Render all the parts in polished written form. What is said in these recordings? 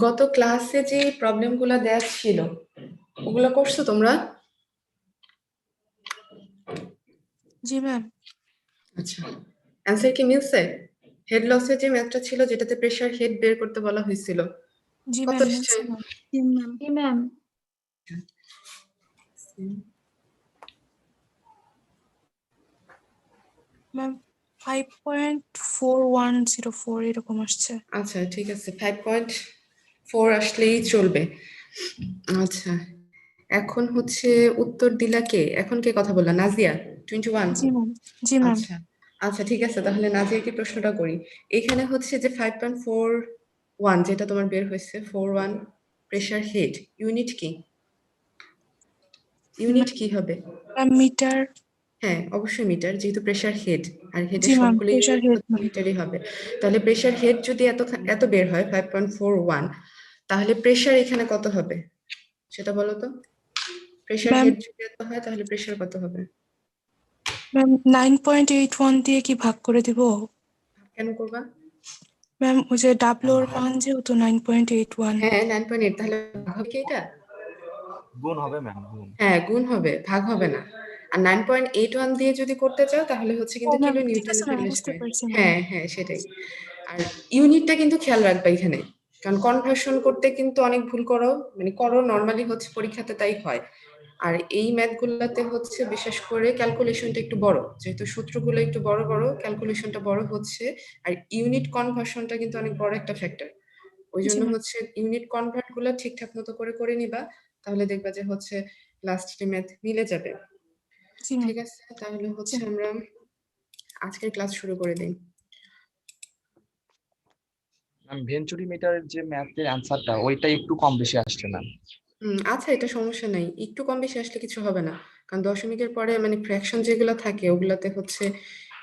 গত ক্লাসে যে প্রবলেমগুলো দেয়া ছিল ওগুলো করছো তোমরা? জি ম্যাম। আচ্ছা, অ্যান্সার কি মিলছে? হেড লসের যে ম্যাথটা ছিল যেটাতে প্রেসার হেড বের করতে বলা হয়েছিল, জি কত ম্যাম এসছে? মিলছে ম্যাম। জি ম্যাম। জি ম্যাম। ম্যাম 5.4104 এরকম আসছে। আচ্ছা ঠিক আছে, 5.4 আসলেই চলবে। আচ্ছা, এখন হচ্ছে উত্তর দিলা কে? এখন কে কথা বললা? নাজিয়া 21? জি ম্যাম। জি ম্যাম। আচ্ছা আচ্ছা ঠিক আছে, তাহলে নাজিয়াকে প্রশ্নটা করি। এখানে হচ্ছে যে 5.41 যেটা তোমার বের হয়েছে, 41 প্রেসার হেড, ইউনিট কি? ইউনিট কি হবে? মিটার। হ্যাঁ অবশ্যই মিটার, যেহেতু প্রেসার হেড, আর জি হেডের ম্যাম, সবগুলো প্রেসার ইউনিট হেড। মিটারই হবে। তাহলে প্রেসার হেড যদি এত বের হয় 5.41, তাহলে প্রেসার এখানে কত হবে সেটা বলো তো। প্রেসার ম্যাম হেড যদি এত হয় তাহলে প্রেসার কত হবে? ম্যাম 9.81 দিয়ে কি ভাগ করে দিব? কেন করবা? ম্যাম ওই যে ডাব্লুর মান যেহেতু 9.81। হ্যাঁ 9.8, তাহলে ভাগ হবে কি এটা? গুণ হবে ম্যাম, গুণ। হ্যাঁ গুণ হবে, ভাগ হবে না। আর 9.81 দিয়ে যদি করতে চাও তাহলে হচ্ছে ও কিন্তু ম্যাম কিলো ঠিক নিউটনে আছে ম্যাম, চলে বুঝতে আসবে। পারছি ম্যাম। হ্যাঁ হ্যাঁ সেটাই। আর ইউনিটটা কিন্তু খেয়াল রাখবা এখানে, কারণ কনভার্সন করতে কিন্তু অনেক ভুল করো নর্মালি হচ্ছে পরীক্ষাতে তাই হয়। আর এই ম্যাথগুলোতে হচ্ছে বিশেষ করে ক্যালকুলেশনটা একটু বড়, যেহেতু সূত্রগুলো একটু বড় বড়, ক্যালকুলেশনটা বড় হচ্ছে। আর ইউনিট কনভার্সনটা কিন্তু অনেক বড় একটা ফ্যাক্টর। ওই জি জন্য ম্যাম। হচ্ছে ইউনিট কনভার্ট গুলো ঠিকঠাক মতো করে নিবা, তাহলে দেখবা যে হচ্ছে লাস্টে ম্যাথ মিলে যাবে। জি ম্যাম। ঠিক আছে, তাহলে জি হচ্ছে ম্যাম। আমরা আজকের ক্লাস শুরু করে দিই। ম্যাম ভেঞ্চুরি মিটারের যে ম্যাথের অ্যান্সারটা ওইটা একটু কম বেশি আসছে ম্যাম। আচ্ছা এটা সমস্যা নাই, একটু কম বেশি আসলে কিছু হবে না, কারণ দশমিকের পরে মানে ফ্র্যাকশন যেগুলো থাকে ওগুলাতে হচ্ছে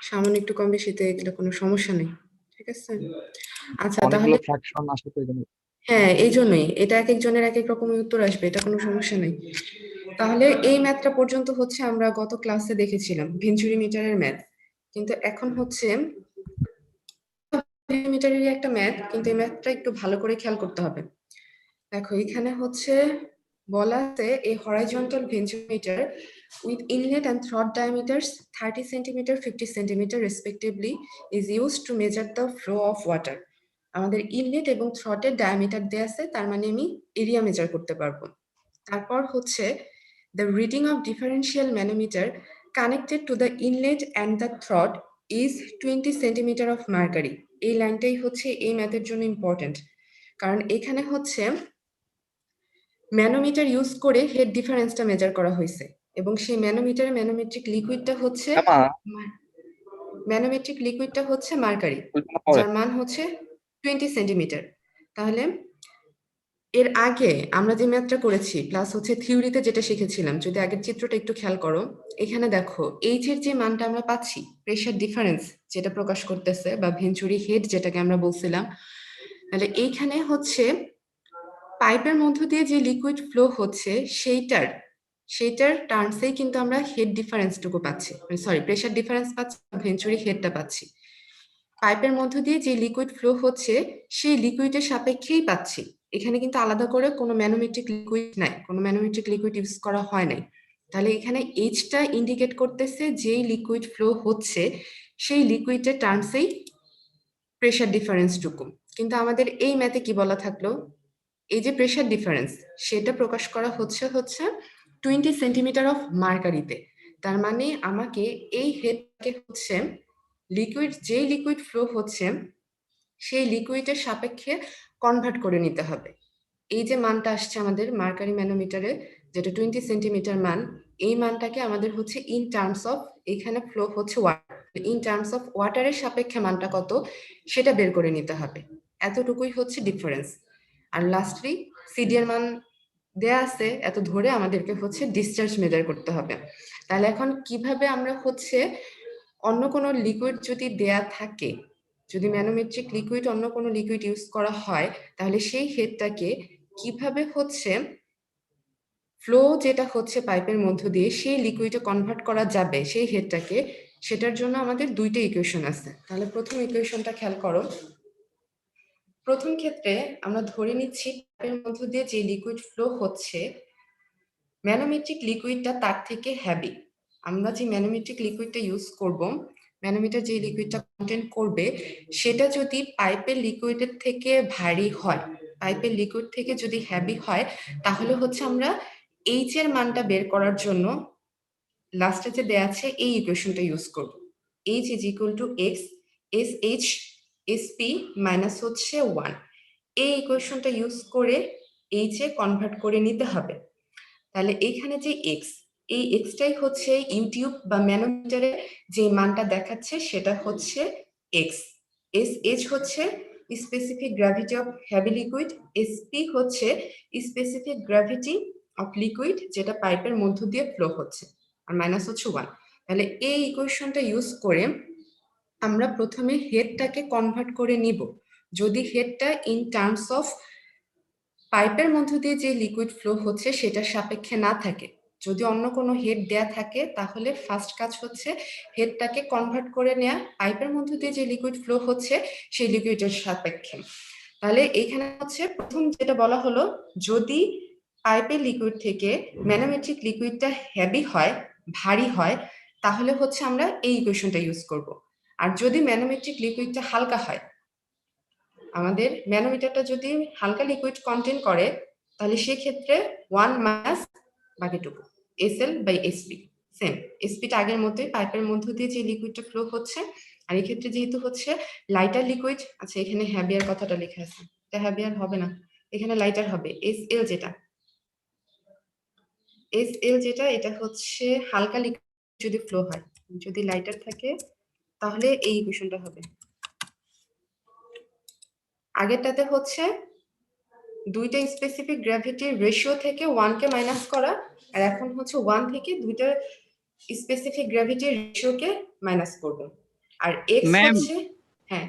সামান্য একটু কম বেশিতে এগুলো কোনো সমস্যা নেই। ঠিক আছে, আচ্ছা অনেকগুলো তাহলে ফ্র্যাকশন আসে তো এখানে। হ্যাঁ এই জন্যই এটা এক একজনের এক এক রকমের উত্তর আসবে, এটা কোনো সমস্যা নেই। তাহলে এই ম্যাথটা পর্যন্ত হচ্ছে আমরা গত ক্লাসে দেখেছিলাম ভেঞ্চুরি মিটারের ম্যাথ, কিন্তু এখন হচ্ছে মিটারেরই একটা ম্যাথ, কিন্তু এই ম্যাথটা একটু ভালো করে খেয়াল করতে হবে। দেখো এখানে হচ্ছে বলা আছে a horizontal venturimeter with inlet and throat diameters 30 cm 50 cm respectively is used to measure the flow of water. আমাদের ইনলেট এবং থ্রটের ডায়ামিটার দেয়া আছে, তার মানে আমি এরিয়া মেজার করতে পারবো। তারপর হচ্ছে the reading of differential manometer connected to the inlet and the throat is 20 cm of mercury. এই লাইনটাই হচ্ছে এই ম্যাথের জন্য ইম্পর্টেন্ট, কারণ এখানে হচ্ছে ম্যানোমিটার ইউজ করে হেড ডিফারেন্সটা মেজার করা হয়েছে, এবং সেই ম্যানোমেট্রিক লিকুইডটা হচ্ছে মার্কারি, যার মান হচ্ছে 20 সেন্টিমিটার। তাহলে এর আগে আমরা যে ম্যাথটা করেছি প্লাস হচ্ছে থিওরিতে যেটা শিখেছিলাম, যদি আগের চিত্রটা একটু খেয়াল করো, এখানে দেখো এইচ এর যে মানটা আমরা পাচ্ছি, প্রেসার ডিফারেন্স যেটা প্রকাশ করতেছে, বা ভেঞ্চুরি হেড যেটাকে আমরা বলছিলাম, তাহলে এইখানে হচ্ছে পাইপের মধ্য দিয়ে যে লিকুইড ফ্লো হচ্ছে সেইটার টার্মসেই কিন্তু আমরা হেড ডিফারেন্সটুকু পাচ্ছি, সরি প্রেসার ডিফারেন্স পাচ্ছি, ভেঞ্চুরি হেডটা পাচ্ছি। পাইপের মধ্য দিয়ে যে লিকুইড ফ্লো হচ্ছে সেই লিকুইডের সাপেক্ষেই পাচ্ছি, এখানে কিন্তু আলাদা করে কোনো ম্যানোমেট্রিক লিকুইড নাই, কোনো ম্যানোমেট্রিক লিকুইড ইউজ করা হয় নাই। তাহলে এখানে এইচটা ইন্ডিকেট করতেছে যেই লিকুইড ফ্লো হচ্ছে সেই লিকুইডের টার্মসেই প্রেসার ডিফারেন্সটুকু। কিন্তু আমাদের এই ম্যাথে কি বলা থাকলো, এই যে প্রেসার ডিফারেন্স সেটা প্রকাশ করা হচ্ছে 20 সেন্টিমিটার অফ মার্কারিতে। তার মানে আমাকে এই হেডকে হচ্ছে যেই লিকুইড ফ্লো হচ্ছে সেই লিকুইডের সাপেক্ষে কনভার্ট করে নিতে হবে। এই যে মানটা আসছে আমাদের মার্কারি ম্যানোমিটারে, যেটা 20 সেন্টিমিটার মান, এই মানটাকে আমাদের হচ্ছে ইন টার্মস অফ, এখানে ফ্লো হচ্ছে ওয়াটার, ইন টার্মস অফ ওয়াটারের সাপেক্ষে মানটা কত সেটা বের করে নিতে হবে। এতটুকুই হচ্ছে ডিফারেন্স। আর লাস্টলি সিডি এর মান দেয়া আছে, এত ধরে আমাদেরকে হচ্ছে ডিসচার্জ মেজার করতে হবে। তাহলে এখন কিভাবে আমরা হচ্ছে অন্য কোনো লিকুইড যদি দেয়া থাকে, যদি ম্যানোমেট্রিক লিকুইড অন্য কোনো লিকুইড ইউজ করা হয়, তাহলে সেই হেডটাকে কিভাবে হচ্ছে ফ্লো যেটা হচ্ছে পাইপের মধ্য দিয়ে সেই লিকুইডে কনভার্ট করা যাবে সেই হেডটাকে, সেটার জন্য আমাদের দুইটা ইকুয়েশন আছে। তাহলে প্রথম ইকুয়েশনটা খেয়াল করো। প্রথম ক্ষেত্রে আমরা ধরে নিচ্ছি পাইপের মধ্য দিয়ে যে লিকুইড ফ্লো হচ্ছে, ম্যানোমেট্রিক লিকুইডটা তার থেকে হ্যাভি। আমরা যে ম্যানোমেট্রিক লিকুইডটা ইউজ করব, ম্যানোমিটার যে লিকুইডটা কন্টেন্ট করবে, সেটা যদি পাইপের লিকুইডের থেকে ভারী হয়, পাইপের লিকুইড থেকে যদি হ্যাভি হয়, তাহলে হচ্ছে আমরা এইচ এর মানটা বের করার জন্য লাস্টে যে দেয়া আছে এই ইকুয়েশনটা ইউজ করব। H is equal to x S H S P minus হচ্ছে 1। এই ইকুয়েশনটা ইউজ করে এইচ এ কনভার্ট করে নিতে হবে। তাহলে এখানে যে এক্স, এই এক্সটাই হচ্ছে ইউটিউব বা ম্যানোমিটারে যে মানটা দেখাচ্ছে সেটা হচ্ছে এক্স। এস এইচ হচ্ছে specific gravity of heavy liquid, SP হচ্ছে স্পেসিফিক গ্র্যাভিটি অফ লিকুইড যেটা পাইপের মধ্য দিয়ে ফ্লো হচ্ছে, আর মাইনাস হচ্ছে 1। তাহলে এই ইকুয়েশনটা ইউজ করে আমরা প্রথমে হেডটাকে কনভার্ট করে নিব। যদি হেডটা ইন টার্মস অফ পাইপের মধ্য দিয়ে যে লিকুইড ফ্লো হচ্ছে সেটার সাপেক্ষে না থাকে, যদি অন্য কোনো হেড দেয়া থাকে, তাহলে ফার্স্ট কাজ হচ্ছে হেডটাকে কনভার্ট করে নেওয়া পাইপের মধ্য দিয়ে যে লিকুইড ফ্লো হচ্ছে সেই লিকুইডের সাপেক্ষে। তাহলে এইখানে হচ্ছে প্রথম যেটা বলা হলো, যদি পাইপের লিকুইড থেকে ম্যানোমেট্রিক লিকুইডটা হেভি হয়, ভারী হয়, তাহলে হচ্ছে আমরা এই ইকুয়েশনটা ইউজ করব। আর যদি ম্যানোমেট্রিক লিকুইডটা হালকা হয়, আমাদের ম্যানোমিটারটা যদি হালকা লিকুইড কন্টেন্ট করে, তাহলে সেক্ষেত্রে 1 মাইনাস বাকিটুকু এসএল বাই এসপি, সেম এসপিটা আগের মতোই পাইপের মধ্য দিয়ে যে লিকুইডটা ফ্লো হচ্ছে। আর এই ক্ষেত্রে যেহেতু হচ্ছে লাইটার লিকুইড, আচ্ছা এখানে হ্যাভিয়ার কথাটা লেখা আছে, এটা হ্যাভিয়ার হবে না, এখানে লাইটার হবে। এসএল যেটা, এসএল যেটা, এটা হচ্ছে হালকা লিকুইড যদি ফ্লো হয়, যদি লাইটার থাকে তাহলে এই ইকুয়েশনটা হবে। আগেরটাতে হচ্ছে দুইটা স্পেসিফিক গ্র্যাভিটির রেশিও থেকে 1 কে মাইনাস করা, আর এখন হচ্ছে 1 থেকে দুইটা স্পেসিফিক গ্র্যাভিটির রেশিওকে মাইনাস করব। আর এক্স ম্যাম হচ্ছে, হ্যাঁ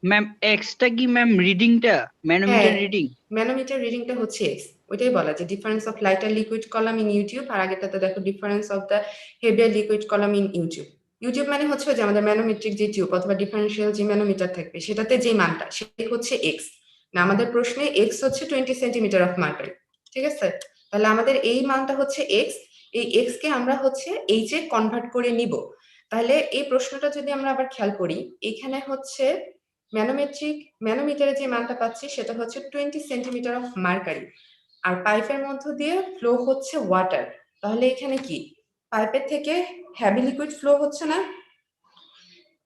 ম্যাম এক্সটা কি ম্যাম রিডিংটা ম্যানোমিটার রিডিং? ম্যানোমিটার রিডিংটা হচ্ছে এক্স। ওইটাই বলা যে difference of lighter liquid column in U tube, আর আগেরটাতে দেখো difference of the heavier liquid column in U tube. U tube মানে হচ্ছে যে আমাদের ম্যানোমেট্রিক যে টিউব অথবা ডিফারেন্সিয়াল যে ম্যানোমিটার থাকবে সেটাতে যে মানটা সেটা হচ্ছে এক্স। না, আমাদের প্রশ্নে এক্স হচ্ছে 20 সেন্টিমিটার অফ মার্কারি, ঠিক আছে? তাহলে আমাদের এই মানটা হচ্ছে এক্স, এই এক্স কে আমরা হচ্ছে এইচ এ কনভার্ট করে নিব। তাহলে এই প্রশ্নটা যদি আমরা আবার খেয়াল করি, এখানে হচ্ছে ম্যানোমিটারে যে মানটা পাচ্ছি সেটা হচ্ছে 20 সেন্টিমিটার অফ মার্কারি, আর পাইপের মধ্য দিয়ে ফ্লো হচ্ছে ওয়াটার। তাহলে এখানে কি পাইপের থেকে হ্যাভি লিকুইড ফ্লো হচ্ছে না,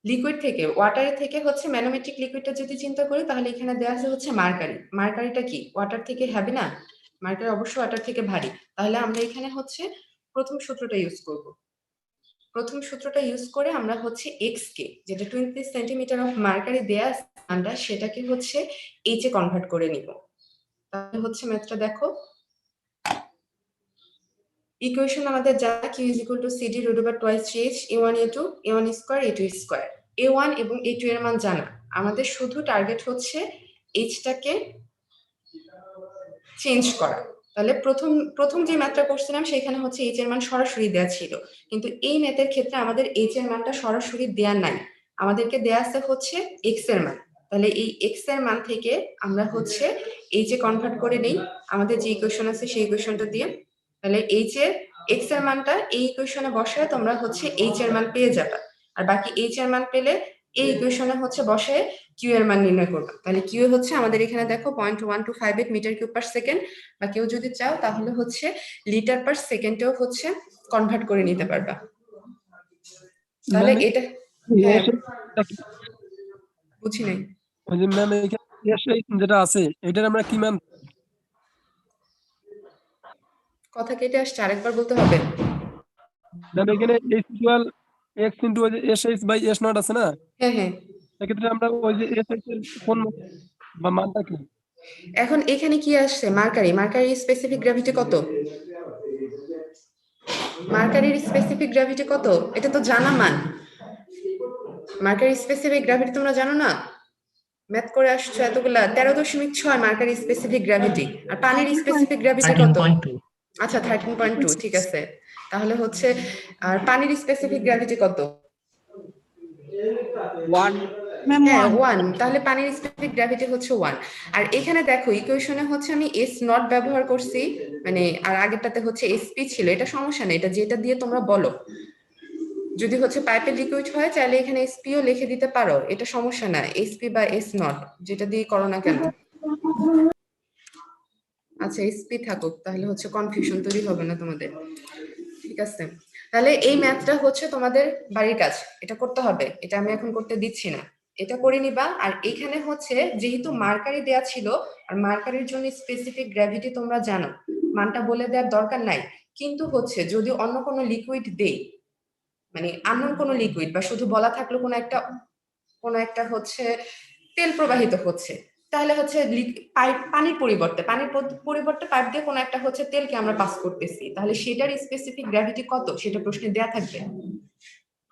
লিকুইড থেকে ওয়াটারের থেকে হচ্ছে ম্যানোমেট্রিক লিকুইডটা যদি চিন্তা করি, তাহলে এখানে দেওয়া আছে হচ্ছে মার্কারি। মার্কারিটা কি ওয়াটার থেকে হ্যাভি না? মার্কারি অবশ্যই ওয়াটার থেকে ভারী। তাহলে আমরা এখানে হচ্ছে প্রথম সূত্রটা ইউজ করব। প্রথম সূত্রটা ইউজ করে আমরা হচ্ছে এক্স কে, যেটা 20 সেন্টিমিটার অফ মার্কারি দেয়া আছে আমরা সেটাকে হচ্ছে এইচ এ কনভার্ট করে নিব। তাহলে হচ্ছে ম্যাথটা দেখো, ইকুয়েশন আমাদের জানা q is equal to cd root over twice 3h a1 a2 a1 square a2 square. a1 এবং a2 এর মান জানা, আমাদের শুধু টার্গেট হচ্ছে h-টাকে চেঞ্জ করা। তাহলে প্রথম যে ম্যাথটা করছিলাম সেখানে হচ্ছে h এর মান সরাসরি দেয়া ছিল, কিন্তু এই ম্যাথের ক্ষেত্রে আমাদের h এর মানটা সরাসরি দেয়া নাই, আমাদেরকে দেয়া আছে হচ্ছে x এর মান। তাহলে এই x এর মান থেকে আমরা হচ্ছে h এ কনভার্ট করে নেই আমাদের যে ইকুয়েশন আছে সেই ইকুয়েশনটা দিয়ে। তাহলে h এর x এর মানটা এই ইকুয়েশনে বসায় তোমরা হচ্ছে h এর মান পেয়ে যাবে, আর বাকি h এর মান পেলে এই ইকুয়েশনে হচ্ছে বসায় q এর মান নির্ণয় করবে। তাহলে q হচ্ছে আমাদের এখানে দেখো 0.1258 মিটার কিউব পার সেকেন্ড, বা কেউ যদি চাও তাহলে হচ্ছে লিটার পার সেকেন্ডেও হচ্ছে কনভার্ট করে নিতে পারবা। তাহলে এটা হ্যাঁ বুঝি নাই। ওই যে ম্যাম এখানে যেটা আছে এটার আমরা কি ম্যাম কথা কেটে আসছে, আরেকবার বলতে হবে। ম্যাম এখানে h ইকুয়াল x ইনটু ওই যে sh বাই s নট আছে না, হ্যাঁ হ্যাঁ, সেক্ষেত্রে আমরা ওই যে sh এর কোন বা মানটা কি? এখন এখানে কি আসছে? মার্কারি স্পেসিফিক গ্র্যাভিটি কত? মার্কারির স্পেসিফিক গ্র্যাভিটি কত? এটা তো জানা মান। মার্কারি স্পেসিফিক গ্র্যাভিটি তোমরা জানো না? ম্যাথ করে আসছো এতগুলা। 13.6 মার্কারি স্পেসিফিক গ্র্যাভিটি। আর পানির স্পেসিফিক গ্র্যাভিটি কত? আচ্ছা 13.2 ঠিক আছে, তাহলে হচ্ছে আর পানির স্পেসিফিক গ্র্যাভিটি কত? 1 ম্যাম হ্যাঁ 1 1, তাহলে পানির স্পেসিফিক গ্র্যাভিটি হচ্ছে 1। আর এখানে দেখো ইকুয়েশনে হচ্ছে আমি এস নট ব্যবহার করছি, মানে আর আগেরটাতে হচ্ছে এসপি ছিল, এটা সমস্যা নেই, এটা যেটা দিয়ে তোমরা বলো। যদি হচ্ছে পাইপের লিকুইড হয় চাইলে এখানে এসপিও লিখে দিতে পারো, এটা সমস্যা না, এসপি বা এস নট যেটা দিয়ে করো না কেন। আচ্ছা এসপি থাকুক, তাহলে হচ্ছে কনফিউশন তৈরি হবে না তোমাদের। ঠিক আছে, তাহলে এই ম্যাথটা হচ্ছে তোমাদের বাড়ির কাজ, এটা করতে হবে, এটা আমি এখন করতে দিচ্ছি না, এটা করে নিবা। আর এখানে হচ্ছে যেহেতু মার্কারি দেয়া ছিল, আর মার্কারির জন্য স্পেসিফিক গ্র্যাভিটি তোমরা জানো, মানটা বলে দেওয়ার দরকার নাই। কিন্তু হচ্ছে যদি অন্য কোনো লিকুইড দেই, মানে আননোন কোনো লিকুইড, বা শুধু বলা থাকলো কোনো একটা হচ্ছে তেল প্রবাহিত হচ্ছে, তাহলে হচ্ছে পানির পরিবর্তে পাইপ দিয়ে কোনো একটা হচ্ছে তেলকে আমরা পাস করতেছি, তাহলে সেটার স্পেসিফিক গ্র্যাভিটি কত সেটা প্রশ্নে দেয়া থাকবে,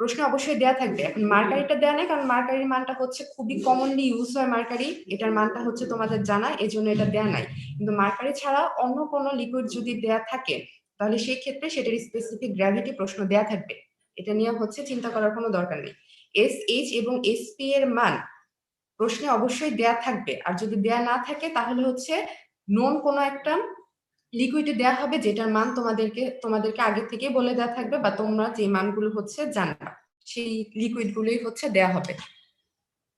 প্রশ্নে অবশ্যই দেয়া থাকবে। এখন মার্কারিটা দেয়া নেই, কারণ মার্কারির মানটা হচ্ছে খুবই কমনলি ইউজ হয় মার্কারি, এটার মানটা হচ্ছে তোমাদের জানা, এই জন্য এটা দেয়া নাই। কিন্তু মার্কারি ছাড়া অন্য কোনো লিকুইড যদি দেয়া থাকে, তাহলে সেই ক্ষেত্রে সেটার স্পেসিফিক গ্র্যাভিটি প্রশ্ন দেয়া থাকবে, এটা নিয়ে হচ্ছে চিন্তা করার কোনো দরকার নেই। এস এইচ এবং এসপি এর মান প্রশ্নে অবশ্যই দেয়া থাকবে, আর যদি দেয়া না থাকে তাহলে হচ্ছে নোন কোনো একটা লিকুইডে দেয়া হবে যেটার মান তোমাদেরকে আগে থেকে বলে দেওয়া থাকবে, বা তোমরা যে মানগুলো হচ্ছে জানবা সেই লিকুইড গুলোই হচ্ছে দেয়া হবে।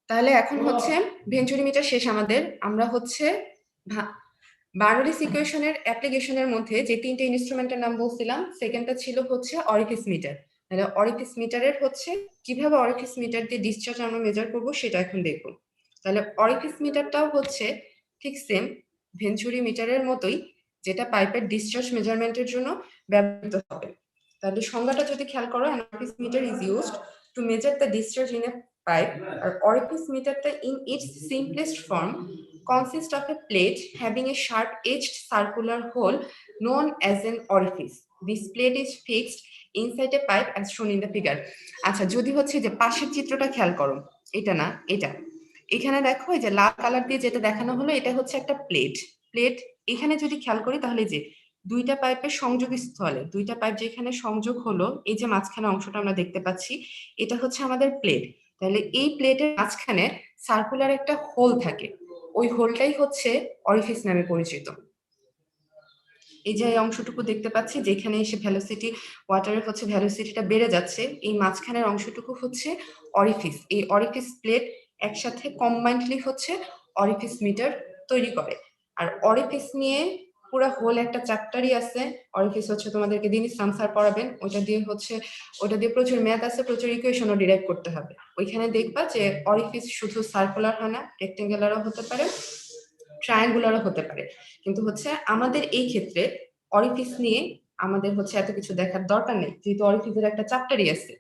তাহলে এখন হচ্ছে ভেঞ্চুরিমিটার শেষ আমাদের। আমরা হচ্ছে বার্নৌলিস ইকুয়েশনের অ্যাপ্লিকেশনের মধ্যে যে তিনটে ইনস্ট্রুমেন্টের নাম বলছিলাম, সেকেন্ডটা ছিল হচ্ছে অরিফিস মিটার। তাহলে অরিফিস মিটারের হচ্ছে কিভাবে অরিফিস মিটার দিয়ে ডিসচার্জ আমরা মেজার করব সেটা এখন দেখব। তাহলে অরিফিস মিটারটাও হচ্ছে ঠিক সেম ভেঞ্চুরি মিটারের মতোই, যেটা পাইপের ডিসচার্জ মেজারমেন্টের জন্য ব্যবহৃত হবে। তাহলে সংজ্ঞাটা যদি খেয়াল করো, an orifice meter is used to measure the discharge in a pipe. R orifice meterটা in its simplest form consists of a plate having a sharp-edged circular hole known as an orifice. This plate is fixed inside a pipe as shown in the figure. আচ্ছা যদি হচ্ছে যে পাশের চিত্রটা খেয়াল করো, এটা না এটা, এখানে দেখো এই যে লাল কালার দিয়ে যেটা দেখানো হলো এটা হচ্ছে একটা প্লেট। এখানে যদি খেয়াল করি তাহলে যে দুইটা পাইপের সংযোগ স্থলে, দুইটা পাইপ যেখানে সংযোগ হলো, এই যে মাঝখানে অংশটা আমরা দেখতে পাচ্ছি, এটা হচ্ছে আমাদের প্লেট। তাহলে এই প্লেটের মাঝখানে সার্কুলার একটা হোল থাকে, ওই হোলটাই হচ্ছে অরিফিস নামে পরিচিত। এই যে অংশটুকু দেখতে পাচ্ছি যেখানে এসে ভেলোসিটি, ওয়াটারের হচ্ছে ভেলোসিটিটা বেড়ে যাচ্ছে, এই মাঝখানের অংশটুকু হচ্ছে অরিফিস। এই অরিফিস প্লেট একসাথে কম্বাইন্ডলি হচ্ছে অরিফিস মিটার তৈরি করে। আর অরিফিস নিয়ে পুরো হোল একটা চ্যাপ্টারই আছে। অরিফিস হচ্ছে তোমাদেরকে দিন ইসলাম স্যার পড়াবেন, ওটা দিয়ে প্রচুর ম্যাথ আছে, প্রচুর ইকুয়েশনও ডিরাইভ করতে হবে। ওইখানে দেখবা যে অরিফিস শুধু সার্কুলার হয় না, রেক্টেঙ্গুলারও হতে পারে, ট্রায়াঙ্গুলারও হতে পারে। কিন্তু হচ্ছে আমাদের এই ক্ষেত্রে অরিফিস নিয়ে আমাদের হচ্ছে এত কিছু দেখার দরকার নেই, যেহেতু অরিফিসের একটা চ্যাপ্টারই আছে।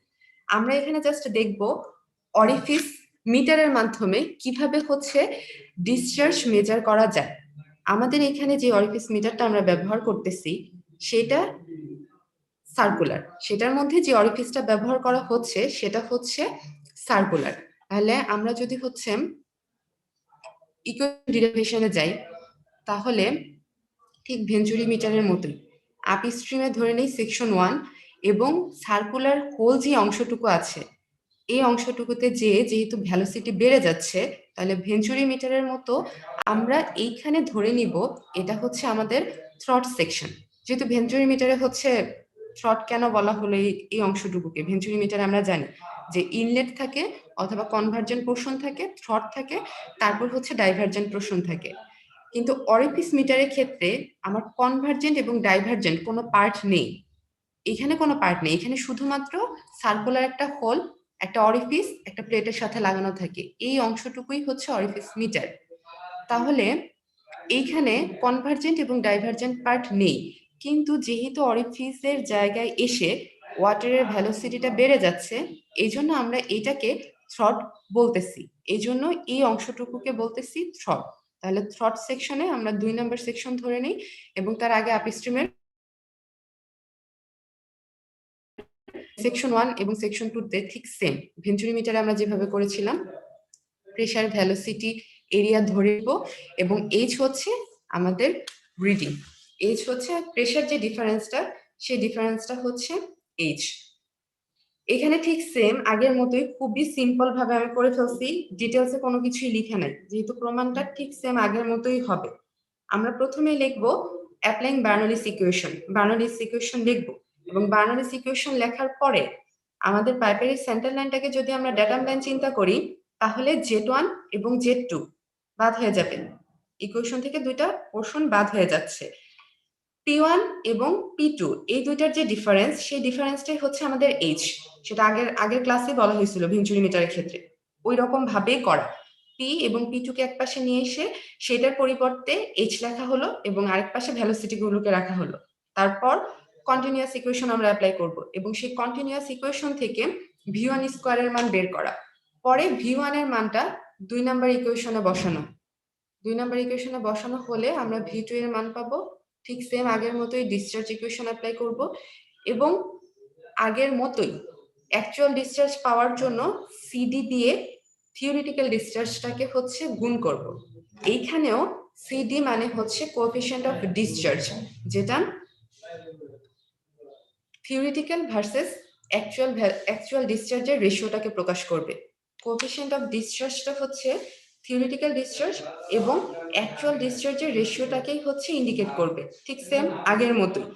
আমরা এখানে জাস্ট দেখব অরিফিস মিটারের মাধ্যমে কিভাবে হচ্ছে ডিসচার্জ মেজার করা যায়। আমাদের এখানে যে অরিফিস মিটারটা আমরা ব্যবহার করতেছি সেটা সার্কুলার, সেটার মধ্যে যে অরিফিসটা ব্যবহার করা হচ্ছে সেটা হচ্ছে সার্কুলার। তাহলে আমরা যদি হচ্ছে ইকুয়েশন ডিরাইভেশনে যাই, তাহলে ঠিক ভেঞ্চুরি মিটারের মতোই আপ স্ট্রিমে ধরে নেই সেকশন 1, এবং সার্কুলার হোল যে অংশটুকু আছে এই অংশটুকুতে যেহেতু ভ্যালোসিটি বেড়ে যাচ্ছে, তাহলে ভেঞ্চুরি মিটারের মতো আমরা এইখানে ধরে নিব এটা হচ্ছে আমাদের থ্রট সেকশন। যেহেতু ভেঞ্চুরি মিটারে হচ্ছে থ্রট কেন বলা হলো এই অংশটুকুকে, ভেঞ্চুরি মিটারে আমরা জানি যে ইনলেট থাকে অথবা কনভার্জেন্ট পোর্শন থাকে, থ্রট থাকে, তারপর হচ্ছে ডাইভার্জেন্ট পোর্শন থাকে। কিন্তু অরিফিস মিটারের ক্ষেত্রে আমার কনভার্জেন্ট এবং ডাইভার্জেন্ট কোনো পার্ট নেই, এখানে কোনো পার্ট নেই, এখানে শুধুমাত্র সার্কুলার একটা হোল, একটা অরিফিস একটা প্লেটের সাথে লাগানো থাকে, এই অংশটুকুই হচ্ছে অরিফিস মিটার। তাহলে এইখানে কনভার্জেন্ট এবং ডাইভার্জেন্ট পার্ট নেই, কিন্তু যেহেতু অরিফিসের জায়গায় এসে ওয়াটারের ভ্যালোসিটিটা বেড়ে যাচ্ছে, এই জন্য আমরা এটাকে থ্রট বলতেছি, এই জন্য এই অংশটুকুকে বলতেছি থ্রট। তাহলে থ্রট সেকশনে আমরা 2 নম্বর সেকশন ধরে নিই, এবং তার আগে আপস্ট্রিমের সেকশন 1 এবং সেকশন 2 তে ঠিক সেম ভেঞ্চুরি মিটারে আমরা যেভাবে করেছিলাম, প্রেসার, ভ্যালোসিটি, এরিয়া ধরে নিব, এবং এইচ হচ্ছে আমাদের রিডিং। এইচ হচ্ছে প্রেশার যে ডিফারেন্সটা, সেই ডিফারেন্সটা হচ্ছে এইচ। এখানে ঠিক সেম আগের মতোই খুবই সিম্পল ভাবে আমি করে ফেলছি, ডিটেলসে কোনো কিছুই লিখে নাই, যেহেতু প্রমাণটা ঠিক সেম আগের মতোই হবে। আমরা প্রথমে লিখবো অ্যাপ্লাইং বার্নৌলিস ইকুয়েশন, বার্নৌলিস ইকুয়েশন লিখবো, এবং বার্নৌলিস ইকুয়েশন লেখার পরে আমাদের পাইপের এই সেন্টার লাইনটাকে যদি আমরা ড্যাটাম লাইন চিন্তা করি, তাহলে Z1 এবং Z2 বাদ হয়ে যাবে, ইকুয়েশন থেকে দুইটা পোর্শন বাদ হয়ে যাচ্ছে। P1 এবং P2 এই দুইটার যে ডিফারেন্স, সেই ডিফারেন্সটাই হচ্ছে আমাদের এইচ। সেটা আগের ক্লাসে বলা হয়েছিল ভেঞ্চুরি মিটারের ক্ষেত্রে, ওই রকম ভাবেই করা। পি এবং P2 কে এক পাশে নিয়ে এসে সেটার পরিবর্তে এইচ লেখা হলো এবং আরেক পাশে ভেলোসিটি গুলোকে রাখা হলো। তারপর কন্টিনিউয়াস ইকুয়েশন আমরা অ্যাপ্লাই করব এবং সেই কন্টিনিউয়াস ইকুয়েশন থেকে V1 স্কয়ারের মান বের করা, পরে V1 এর মানটা 2 নাম্বার ইকুয়েশনে বসানো। 2 নাম্বার ইকুয়েশনে বসানো হলে আমরা V2 এর মান পাবো। ঠিক সেম আগের মতোই ডিসচার্জ ইকুয়েশন অ্যাপ্লাই করব এবং আগের মতোই অ্যাকচুয়াল ডিসচার্জ পাওয়ার জন্য সিডি দিয়ে থিওরিটিক্যাল ডিসচার্জটাকে হচ্ছে গুণ করব। এইখানেও সিডি মানে হচ্ছে কোএফিশিয়েন্ট অফ ডিসচার্জ, যেটা থিওরিটিক্যাল ভার্সেস অ্যাকচুয়াল ডিসচার্জের রেশিওটাকে প্রকাশ করবে। কোএফিশিয়েন্ট অফ ডিসচার্জটা হচ্ছে থিওরিটিক্যাল ডিসচার্জ এবং অ্যাকচুয়াল ডিসচার্জের রেশিওটাকেই হচ্ছে ইন্ডিকেট করবে, ঠিক সেম আগের মতোই।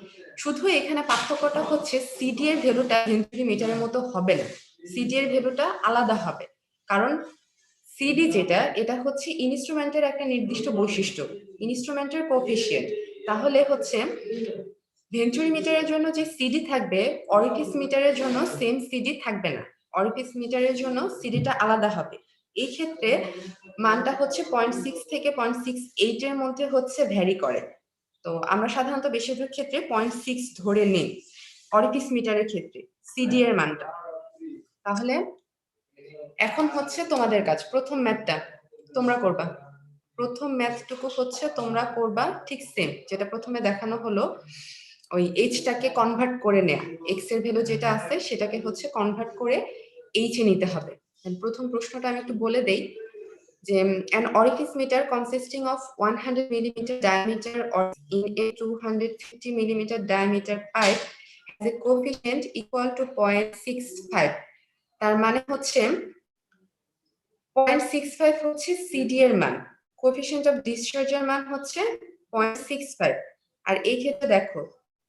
শুধু এখানে পার্থক্যটা হচ্ছে সিডি এর ভ্যালুটা ভেঞ্চুরি মিটারের মতো হবে না, সিডি এর ভ্যালুটা আলাদা হবে, কারণ সিডি যেটা, এটা হচ্ছে ইনস্ট্রুমেন্টের একটা নির্দিষ্ট বৈশিষ্ট্য, ইনস্ট্রুমেন্টের কোএফিশিয়েন্ট। তাহলে হচ্ছে ভেঞ্চুরি মিটারের জন্য যে সিডি থাকবে, অরিফিস মিটারের জন্য সেম সিডি থাকবে না, অরিফিস মিটারের জন্য সিডিটা আলাদা হবে। এই ক্ষেত্রে মানটা হচ্ছে 0.6 থেকে 0.68 এর মধ্যে হচ্ছে ভ্যারি করে। তো আমরা সাধারণত বেশিরভাগ ক্ষেত্রে 0.6 ধরে নিই অরিফিস মিটারের ক্ষেত্রে সিডি এর মানটা। তাহলে এখন হচ্ছে তোমাদের কাজ, প্রথম ম্যাথটা তোমরা করবা, প্রথম ম্যাথটুকু হচ্ছে তোমরা করবা ঠিক সেম যেটা প্রথমে দেখানো হলো, ওই এইচটাকে কনভার্ট করে নেয়া, এক্স এর ভ্যালু যেটা আছে সেটাকে হচ্ছে কনভার্ট করে এইচ এ নিতে হবে। প্রথম প্রশ্নটা আমি একটু বলে দেই যে an orifice meter consisting of 100 millimeter diameter or in a 250 millimeter diameter pipe has a coefficient equal to 0.65, তার মানে হচ্ছে 0.65 হচ্ছে সিডি এর মান, কোএফিশিয়েন্ট অফ ডিসচার্জের মান হচ্ছে 0.65। আর এই ক্ষেত্রে দেখো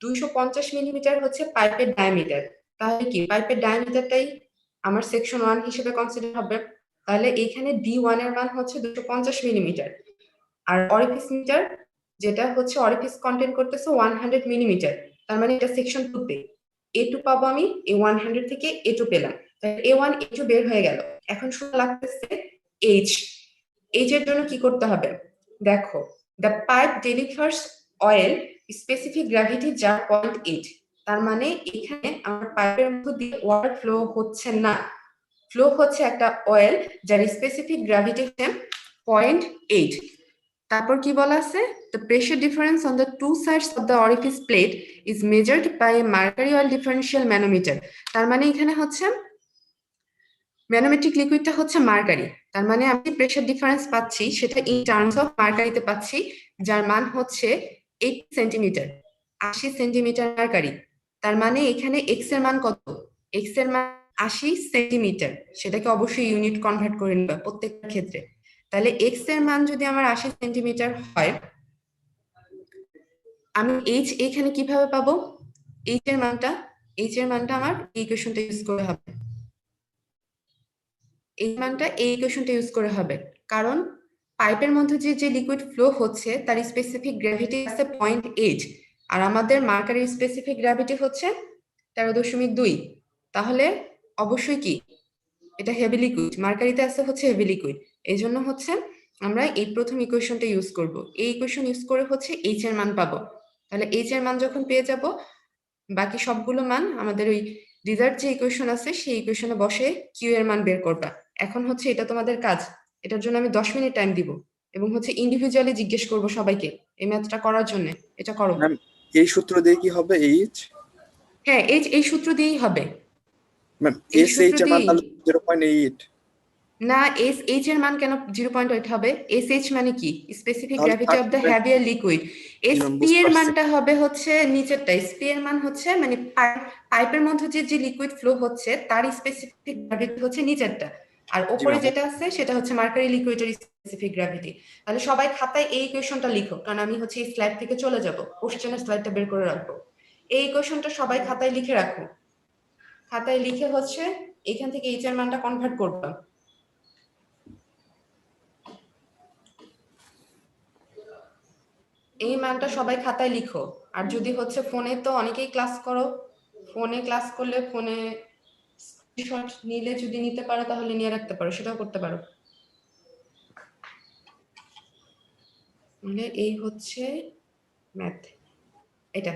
250 মিলিমিটার হচ্ছে পাইপের ডায়ামিটার, তাহলে কি পাইপের ডায়ামিটারটাই আমার সেকশন 1 হিসেবে কনসিডার হবে। তাহলে এখানে D1 এর মান হচ্ছে 250 মিলিমিটার, আর অরিফিস মিটার যেটা হচ্ছে অরিফিস কন্টেন্ট করতেছে 100 মিলিমিটার, তার মানে এটা সেকশন 2 তে A2 পাবো আমি, A100 থেকে A2 পেলাম, তাহলে A1 A2 বের হয়ে গেল। এখন শুরু লাগতেছে H। H এর জন্য কি করতে হবে দেখো, the pipe delivers oil specific gravity যা 0.8, তার মানে এখানে আমার পাইপের মধ্যে দিয়ে ওয়াটার ফ্লো হচ্ছে না, ফ্লো হচ্ছে একটা অয়েল যার স্পেসিফিক গ্র্যাভিটি হচ্ছে 0.8। তারপর কি বলা আছে, the pressure difference on the two sides of the orifice plate is measured by a mercury oil differential manometer, তার মানে এখানে হচ্ছে ম্যানোমেট্রিক লিকুইডটা হচ্ছে মার্কারি, তার মানে আমি প্রেসার ডিফারেন্স পাচ্ছি সেটা ইন টার্মস অফ মার্কারিতে পাচ্ছি, যার মান হচ্ছে 80 সেন্টিমিটার, 80 সেন্টিমিটার মার্কারি। তার মানে এখানে এক্স এর মান কত, এক্স এর মান 80 সেন্টিমিটার, সেটাকে অবশ্যই ইউনিট কনভার্ট করে নিবা প্রত্যেকটা ক্ষেত্রে। তাহলে এক্স এর মান যদি আমার 80 সেন্টিমিটার হয়, আমি এইচ এখানে কিভাবে পাবো, এইচ এর মানটা আমার এই ইকুয়েশনটা ইউজ করে হবে, এই মানটা এই ইকুয়েশনটা ইউজ করে হবে, কারণ পাইপের মধ্যে যে লিকুইড ফ্লো হচ্ছে তার স্পেসিফিক গ্র্যাভিটি আছে 0.8, আর আমাদের মার্কারির স্পেসিফিক গ্র্যাভিটি হচ্ছে 13.2, তাহলে অবশ্যই কি এটা হেভি লিকুইড, মার্কারিতে আছে হচ্ছে হেভি লিকুইড, এই জন্য হচ্ছে আমরা এই প্রথম ইকুয়েশনটা ইউজ করব, এই ইকুয়েশন ইউজ করে হচ্ছে এইচ এর মান পাবো। তাহলে এইচ এর মান যখন পেয়ে যাব, বাকি সবগুলো মান আমাদের ওই রিজার্ভ যে ইকুয়েশন আছে সেই ইকুয়েশনে বসে কিউ এর মান বের করবা। এখন হচ্ছে এটা তোমাদের কাজ, এটার জন্য আমি 10 মিনিট টাইম দিব এবং হচ্ছে ইন্ডিভিজুয়ালি জিজ্ঞেস করব সবাইকে এই ম্যাথটা করার জন্য, এটা করো। ম্যাম এই সূত্র দিয়ে কি হবে এইচ? হ্যাঁ এই সূত্র দিয়েই হবে ম্যাম এই এস এইচ সূত্র এর মান দিয়েই। তাহলে 0.8। না, এস এইচ এর মান কেন 0.8 হবে? এস এইচ মানে কি? স্পেসিফিক তাহলে gravity of the 30 heavier liquid. S ma'am, P বুঝতে এর পারছি। মানটা হবে হচ্ছে নিচেরটা। এস পি এর মান হচ্ছে মানে পাইপের মধ্যে যে লিকুইড ফ্লো হচ্ছে তার স্পেসিফিক গ্র্যাভিটি হচ্ছে নিচেরটা, আর ওপরে ম্যাম। যেটা আছে সেটা হচ্ছে মার্কারি লিকুইডের স্পেসিফিক গ্র্যাভিটি। তাহলে সবাই খাতায় এই ইকুয়েশনটা লিখো, কারণ আমি হচ্ছে এই স্লাইড থেকে চলে যাব, কোশ্চেনের স্লাইডটা বের করে রাখবো। এই ইকুয়েশনটা সবাই খাতায় লিখে রাখো। খাতায় লিখে হচ্ছে এখান থেকে এইচ এর মানটা কনভার্ট করবা। এই মানটা সবাই খাতায় লিখো। আর যদি হচ্ছে ফোনে, তো অনেকেই ক্লাস করো, ফোনে ক্লাস করলে ফোনে স্ক্রিনশট নিলে যদি নিতে পারো তাহলে নিয়ে রাখতে পারো, সেটাও করতে পারো। মানে এই হচ্ছে ম্যাথ, এটা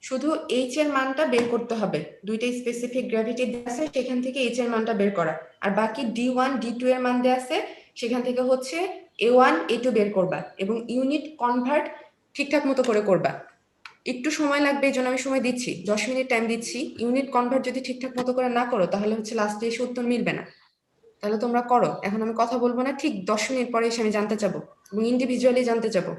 শুধু এইচ এর মানটা বের করতে হবে, দুইটা স্পেসিফিক গ্র্যাভিটি দেওয়া আছে সেখান থেকে এইচ এর মানটা বের করা, আর বাকি D1 D2 এর মান দেওয়া আছে সেখান থেকে হচ্ছে A1 A2 বের করবা, এবং ইউনিট কনভার্ট ঠিকঠাক মতো করে করবা। একটু সময় লাগবে, এই জন্য আমি সময় দিচ্ছি, 10 মিনিট টাইম দিচ্ছি। ইউনিট কনভার্ট যদি ঠিকঠাক মতো করে না করো তাহলে হচ্ছে লাস্টে এসে উত্তর মিলবে না। তাহলে তোমরা করো, এখন আমি কথা বলবো না, ঠিক 10 মিনিট পরে এসে আমি জানতে চাবো এবং ইন্ডিভিজুয়ালি জানতে চাবো।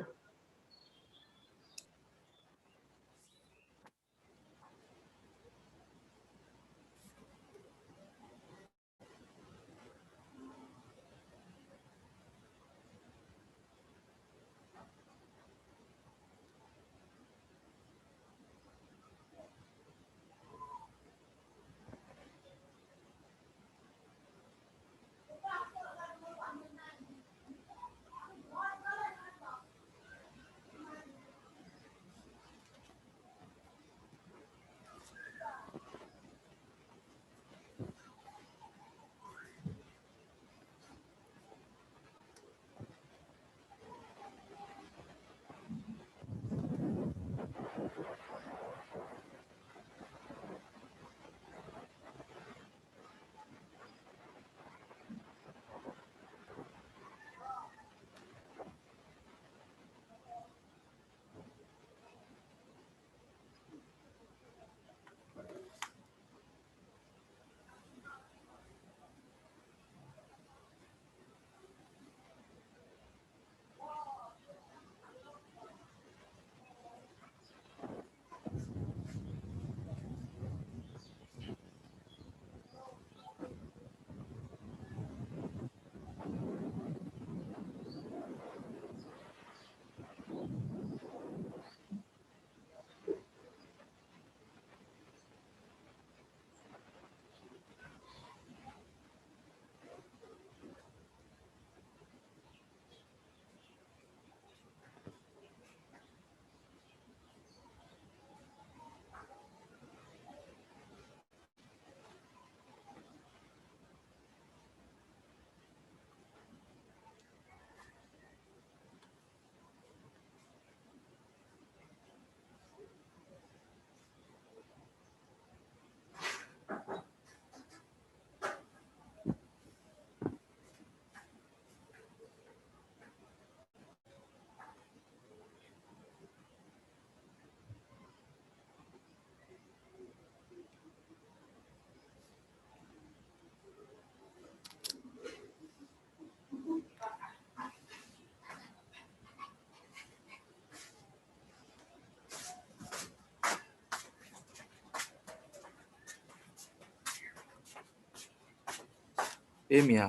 এ মিয়া,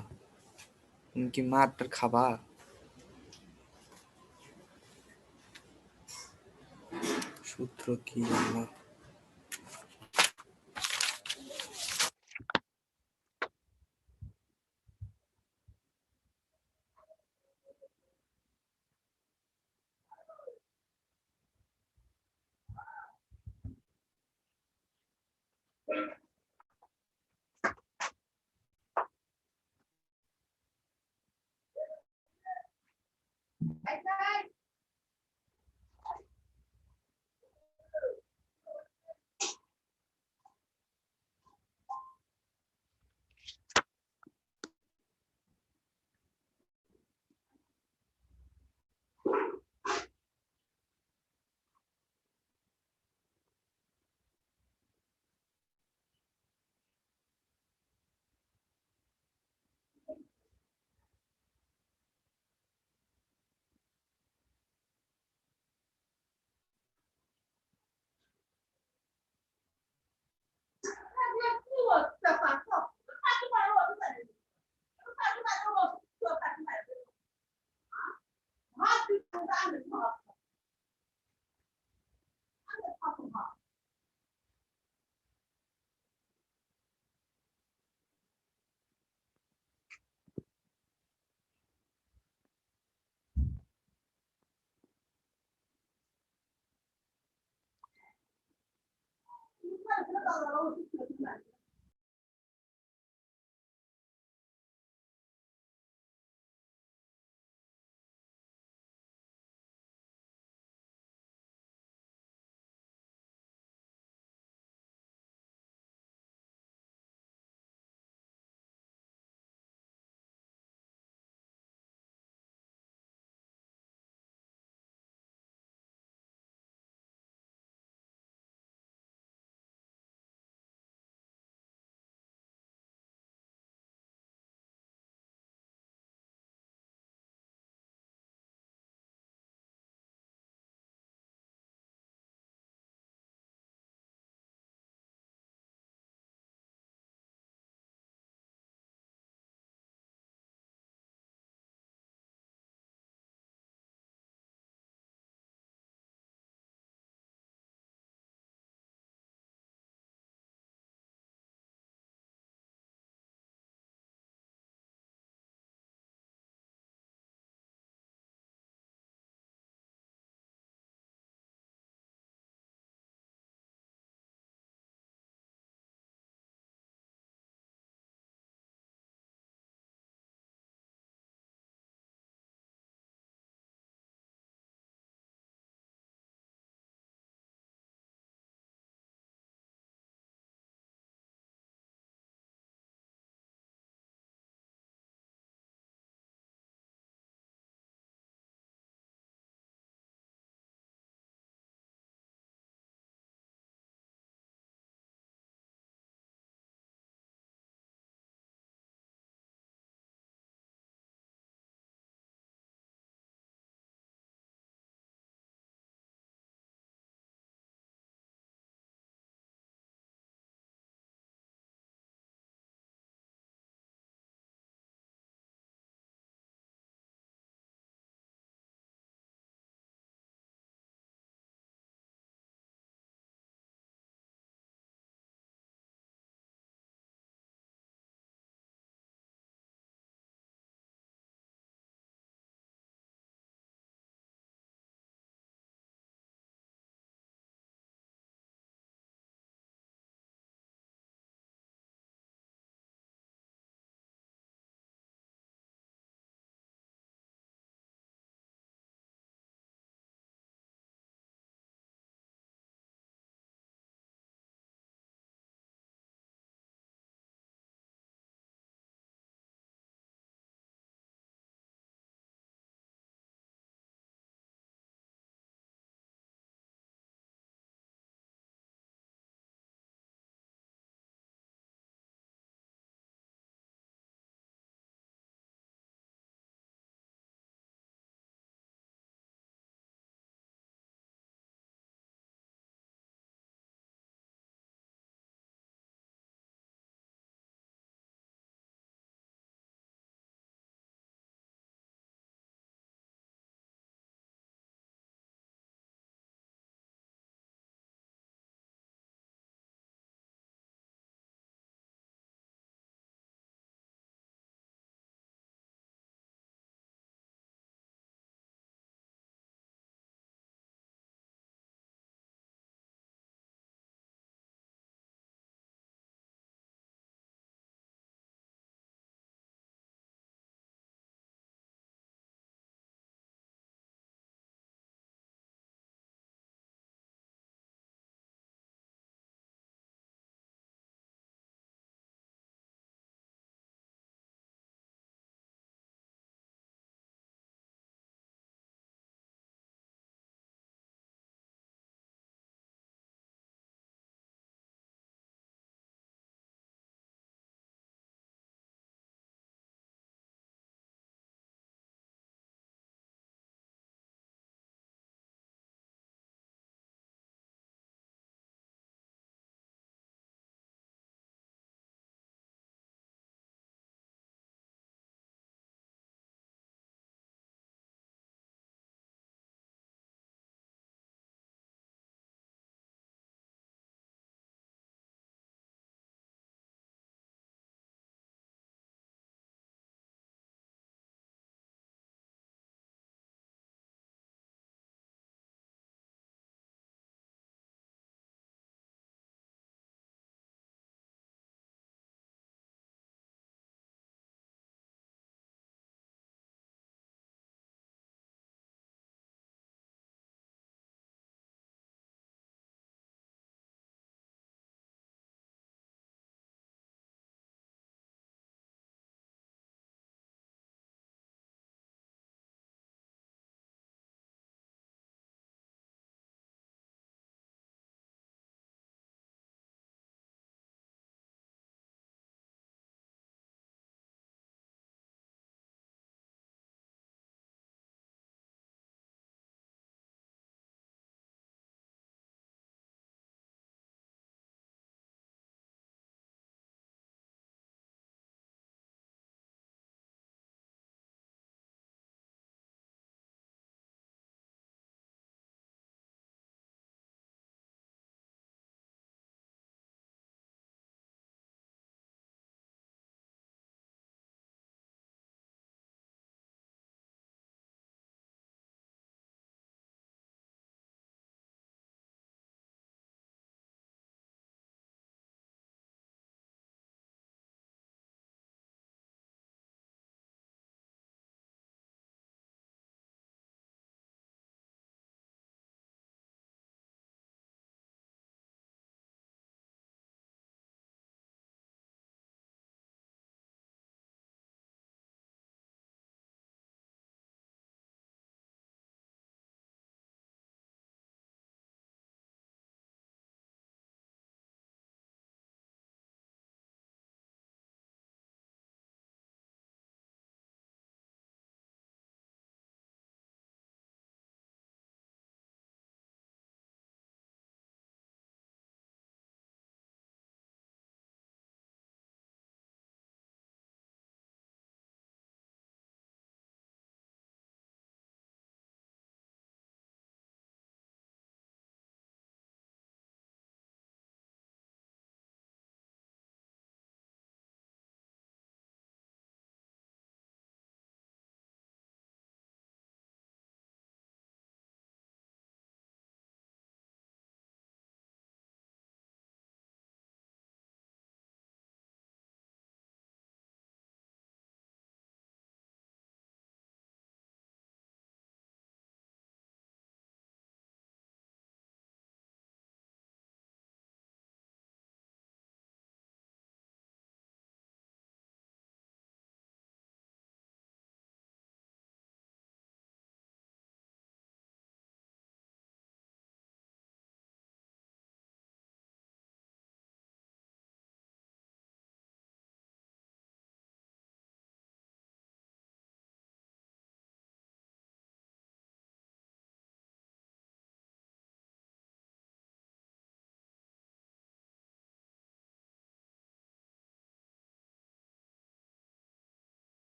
তুমি কি মারটার খাবা? সূত্র কি জানো?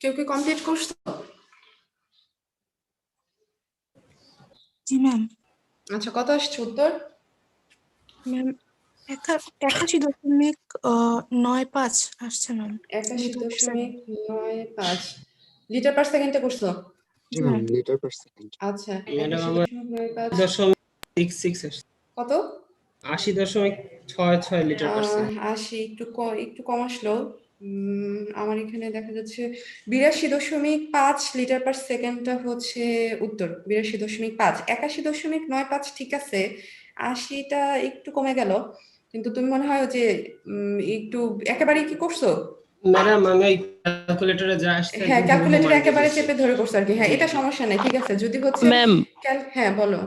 কেউ কি কমপ্লিট করছো? জি ম্যাম। আচ্ছা, কত আসছে উত্তর? ম্যাম 81.95 আসছে ম্যাম। 81.95 লিটার পার সেকেন্ডে করছো? জি ম্যাম। Litre per second. আচ্ছা, ম্যাডাম আমার 81.95 .66 আসছে। কত? 80.66 লিটার পার সেকেন্ড। 80 একটু কম আসলো। আমার এখানে দেখা যাচ্ছে 82.5 লিটার পার সেকেন্ডটা হচ্ছে উত্তর। 82.5 81.95 ঠিক আছে, 80টা একটু কমে গেল, কিন্তু তুমি মনে হয় যে একটু একেবারে কি করছো? ম্যাডাম আমি ওই ক্যালকুলেটরে যা আসছে হ্যাঁ, একদম ক্যালকুলেটর হুবহু মান একেবারে দিয়েছি। চেপে ধরে করছো আর কি। হ্যাঁ, জি, এটা জি। সমস্যা নাই, ঠিক আছে। যদি হচ্ছে ম্যাম হ্যাঁ বলো।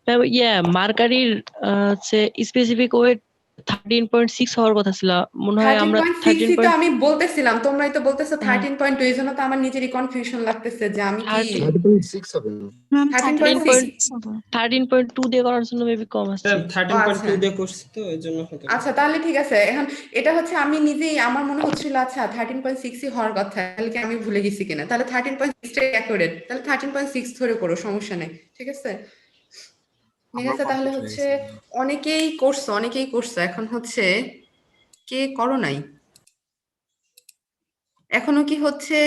ম্যাম মার্কারির হচ্ছে স্পেসিফিক ওয়েট 13.6 হওয়ার কথা ছিল, মনে হয় আমরা 13.6 তো আমি বলতেছিলাম, তোমরাই তো বলতেছো 13.2, এই জন্য তো আমার নিজেরই কনফিউশন লাগতেছে যে আমি কি 30.6 হবে না। ম্যাম 13.6 13.2 দিয়ে করার জন্য মেবি কম আসছে। ম্যাম 13.2 আচ্ছা দিয়ে করছি তো এই জন্য হতে পারে। আচ্ছা, তাহলে ঠিক আছে। এখন এটা হচ্ছে আমি নিজেই, আমার মনে হচ্ছিল আচ্ছা 13.6 হওয়ার কথা, তাহলে কি আমি ভুলে গেছি কিনা? তাহলে 13.6 টাই অ্যাকুরেট, তাহলে 13.6 ধরে করো, সমস্যা নেই, ঠিক আছে। ঠিক আমরা আছে, তাহলে কমপ্লিট হয়ে হচ্ছে গেছি। অনেকেই করছো, এখন হচ্ছে কে করো নাই, এখনো কি হচ্ছে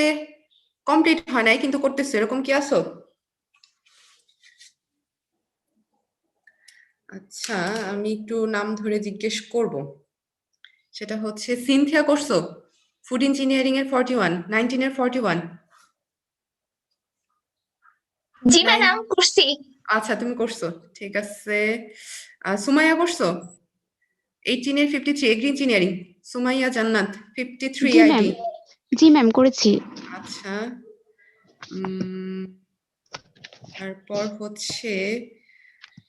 কমপ্লিট হয় নাই কিন্তু করতেছো, এরকম কি আছো? আচ্ছা, আমি একটু নাম ধরে জিজ্ঞেস করব। সেটা হচ্ছে সিনথিয়া করছো ফুড ইঞ্জিনিয়ারিং এর 41, 19 এর 41? জি ম্যাডাম করছি। আচ্ছা, তুমি করছো, ঠিক আছে। সুমাইয়া করছো 18 এর 53, এগ্রি ইঞ্জিনিয়ারিং, সুমাইয়া জান্নাত 53 জি ম্যাম, আইডি। জি ম্যাম করেছি। আচ্ছা, তারপর হচ্ছে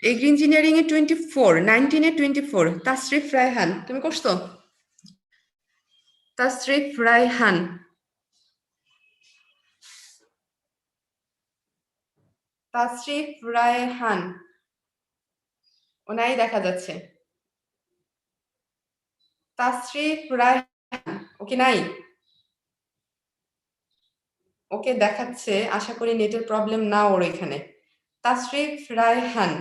এগ্রি ইঞ্জিনিয়ারিং এর 24, 19 এর 24, তাসরিফ রায়হান, তুমি করছো? তাসরিফ রায়হান, তাসরিফ রায়হান ওনাই দেখা যাচ্ছে। তাসরিফ রায়হান ওকে নাই, ওকে দেখাচ্ছে, আশা করি নেটের প্রবলেম না ওর এখানে। তাসরিফ রায়হান,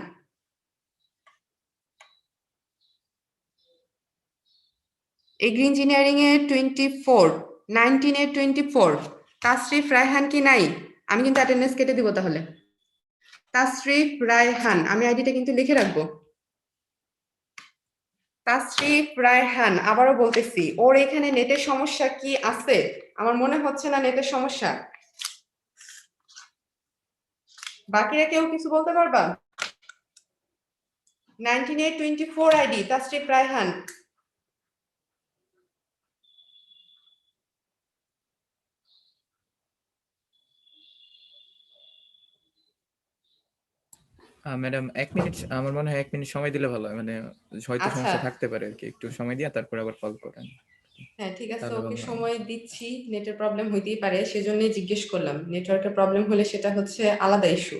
এগ্রি ইঞ্জিনিয়ারিং এর 24, 19 এর 24, তাসরিফ রায়হান কি নাই? আমি কিন্তু অ্যাটেন্ডেন্স কেটে দিব তাহলে। তাসরিফ রায়হান, আমি আইডিটা কিন্তু লিখে রাখবো। তাসরিফ রায়হান, আবারও বলতেছি, ওর এখানে নেটের সমস্যা কি আছে? আমার মনে হচ্ছে না নেটের সমস্যা। বাকিরা কেউ কিছু বলতে পারবা? 19 এর 24 ID Tasrif Raihan. Madam 1 minute, আমার মনে হয় 1 মিনিট সময় দিলে ভালো হয়, মানে হয়তো আচ্ছা, সমস্যা থাকতে পারে আর কি, একটু সময় দিয়ে তারপর আবার কল করেন হ্যাঁ ঠিক আছে, তাহলে ওকে ভালো হয়। সময় দিচ্ছি, নেটের প্রবলেম হইতেই পারে, সেজন্যই জিজ্ঞেস করলাম। নেটওয়ার্কের প্রবলেম হলে সেটা হচ্ছে আলাদা ইস্যু,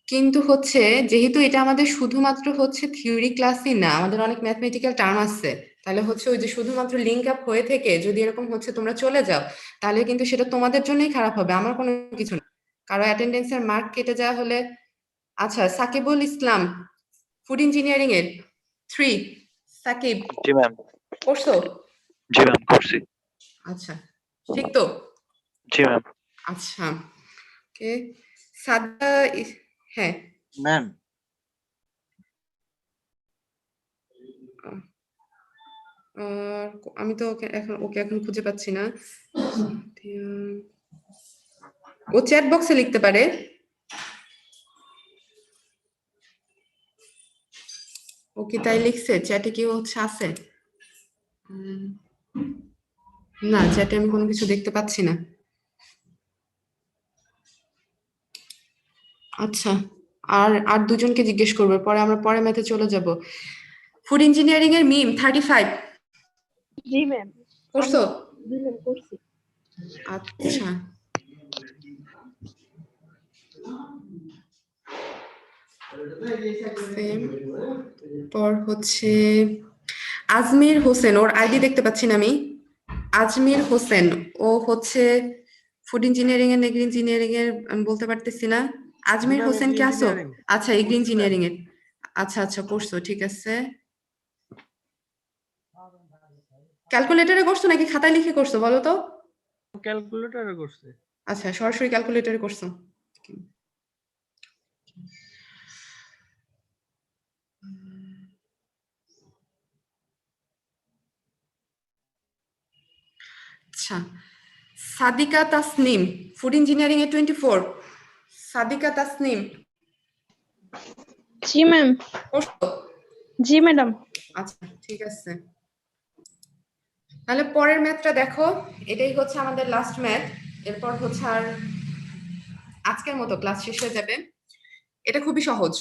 কিন্তু হচ্ছে যেহেতু এটা আমাদের শুধুমাত্র হচ্ছে থিওরি ক্লাসই না, আমাদের অনেক ম্যাথমেটিক্যাল টার্ম আছে, তাহলে হচ্ছে ওই যে শুধুমাত্র লিঙ্ক আপ হয়ে থেকে যদি এরকম হচ্ছে তোমরা চলে যাও, তাহলে কিন্তু সেটা তোমাদের জন্যই খারাপ হবে, আমার কোনো কিছু না। কারো অ্যাটেন্ডেন্সের মার্ক কেটে যাওয়া হলে। আচ্ছা, সাকিবুল ইসলাম ফুড ইঞ্জিনিয়ারিং এর 3, সাকিব জি ম্যাম, করছো? জি ম্যাম করছি। আচ্ছা, ঠিক তো? জি ম্যাম। আচ্ছা, ওকে। সাদা হ্যাঁ ম্যাম আমি তো ওকে এখন খুঁজে পাচ্ছি না। ও চ্যাট বক্সে লিখতে পারে। ও কি তাই লিখছে? চ্যাটে কি হচ্ছে আছে? না, চ্যাটে আমি কোনো কিছু দেখতে পাচ্ছি না। আচ্ছা, আর দুজনকে জিজ্ঞেস করবো, পরে আমরা পরে ম্যাথে চলে যাব। ফুড ইঞ্জিনিয়ারিং এর মিম 35 জি ম্যাম করছো? জি ম্যাম করছি। আচ্ছা, পর হচ্ছে আজমির হোসেন, ওর আইডি দেখতে পাচ্ছি না আমি। আজমির হোসেন, ও হচ্ছে ফুড ইঞ্জিনিয়ারিং এর এগ্রি ইঞ্জিনিয়ারিং এর আমি বলতে পারতেছি না। আজমির হোসেন কি আসো? আচ্ছা, এগ্রি ইঞ্জিনিয়ারিং এর। আচ্ছা আচ্ছা, করছো, ঠিক আছে। ক্যালকুলেটরে করছো নাকি খাতায় লিখে করছো বলো তো? ক্যালকুলেটরে করছে। আচ্ছা, সরাসরি ক্যালকুলেটরে করছো। আচ্ছা, সাদিকা তাসনিম, ফুড ইঞ্জিনিয়ারিং এ 24। সাদিকা তাসনিম জি ম্যাম করছো? জি ম্যাডাম। আচ্ছা, ঠিক আছে। তাহলে পরের ম্যাথটা দেখো, এটাই হচ্ছে আমাদের লাস্ট ম্যাথ। এরপর হচ্ছে আর আজকের মতো ক্লাস শেষ হয়ে যাবে। এটা খুবই সহজ।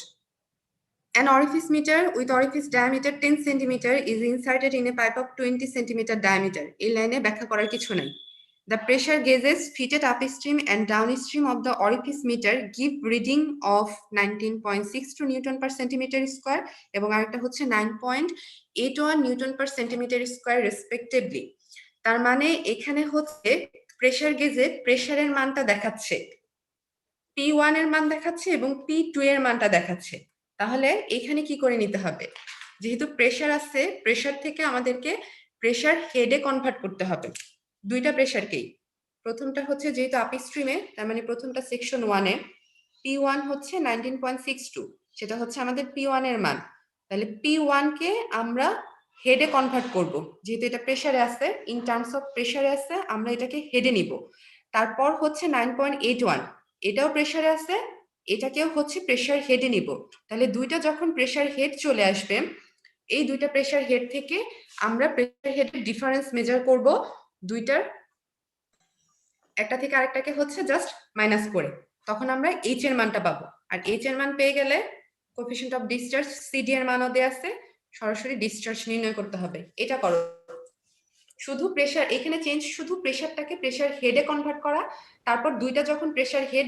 An orifice meter with orifice diameter 10 centimeter is inserted in a pipe of 20 centimeter diameter. এই লাইনে ব্যাখ্যা করার কিছু নাই। The pressure gauges fitted upstream and downstream of the orifice meter give reading of 19.62 Newton per centimeter square এবং আরেকটা হচ্ছে 9.81 Newton per centimeter square respectively. তার মানে এখানে হচ্ছে প্রেসার গেজে প্রেসারের মানটা দেখাচ্ছে, P1 এর মান দেখাচ্ছে এবং P2 এর মানটা দেখাচ্ছে। তাহলে এখানে কি করে নিতে হবে, যেহেতু প্রেসার আছে, প্রেসার থেকে আমাদেরকে প্রেসার হেডে কনভার্ট করতে হবে। দুইটা প্রেসারকেই, প্রথমটা হচ্ছে যেহেতু আপস্ট্রিমে, তার মানে প্রথমটা সেকশন 1 এ P1 হচ্ছে 19.62, সেটা হচ্ছে আমাদের P1 এর মান। তাহলে P1 কে আমরা হেডে কনভার্ট করব, যেহেতু এটা প্রেসারে আছে, ইন টার্মস অফ প্রেসারে আছে, আমরা এটাকে হেডে নিব। তারপর হচ্ছে 9.81, এটাও প্রেসারে আছে, এটাকেও হচ্ছে প্রেসার হেডে নিব। তাহলে দুইটা যখন প্রেসার হেড চলে আসবে, এই দুইটা প্রেসার হেড থেকে আমরা প্রেসার হেডের ডিফারেন্স মেজার করব, দুইটার একটা থেকে আরেকটাকে হচ্ছে জাস্ট মাইনাস করে, তখন আমরা এইচ এর মানটা পাবো। আর এইচ এর মান পেয়ে গেলে কোএফিসিয়েন্ট অফ ডিসচার্জ সিডি এর মানও দেয়া আছে, সরাসরি ডিসচার্জ নির্ণয় করতে হবে। এটা করো, শুধু প্রেসার এখানে চেঞ্জ, শুধু প্রেসারটাকে প্রেসার হেডে কনভার্ট করা, তারপর দুইটা যখন প্রেসার হেড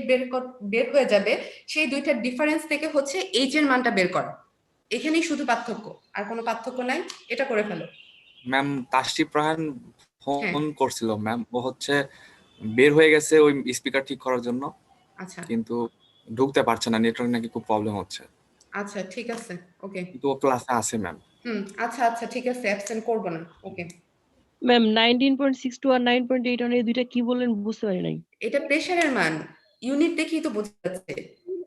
বের হয়ে যাবে, সেই দুইটার ডিফারেন্স থেকে হচ্ছে এইচ এর মানটা বের করা। এখানেই শুধু পার্থক্য, আর কোনো পার্থক্য নাই। এটা করে ফেলো। ম্যাম তাশরিফ রাহান হ্যাঁ। ফোন করছিল ম্যাম, ও হচ্ছে বের হয়ে গেছে ওই স্পিকার ঠিক করার জন্য, আচ্ছা কিন্তু ঢুকতে পারছে না, নেটওয়ার্ক নাকি খুব প্রবলেম হচ্ছে, আচ্ছা, ঠিক আছে, ওকে। কিন্তু ও ক্লাসে আছে ম্যাম। আচ্ছা আচ্ছা, ঠিক আছে, অ্যাবসেন্ট করব না, ওকে। ম্যাম 19.62 আর 9.81 এই দুইটা কি বললেন বুঝতে পারি নাই। এটা প্রেসারের মান, ইউনিট দেখেই তো বোঝা যাচ্ছে।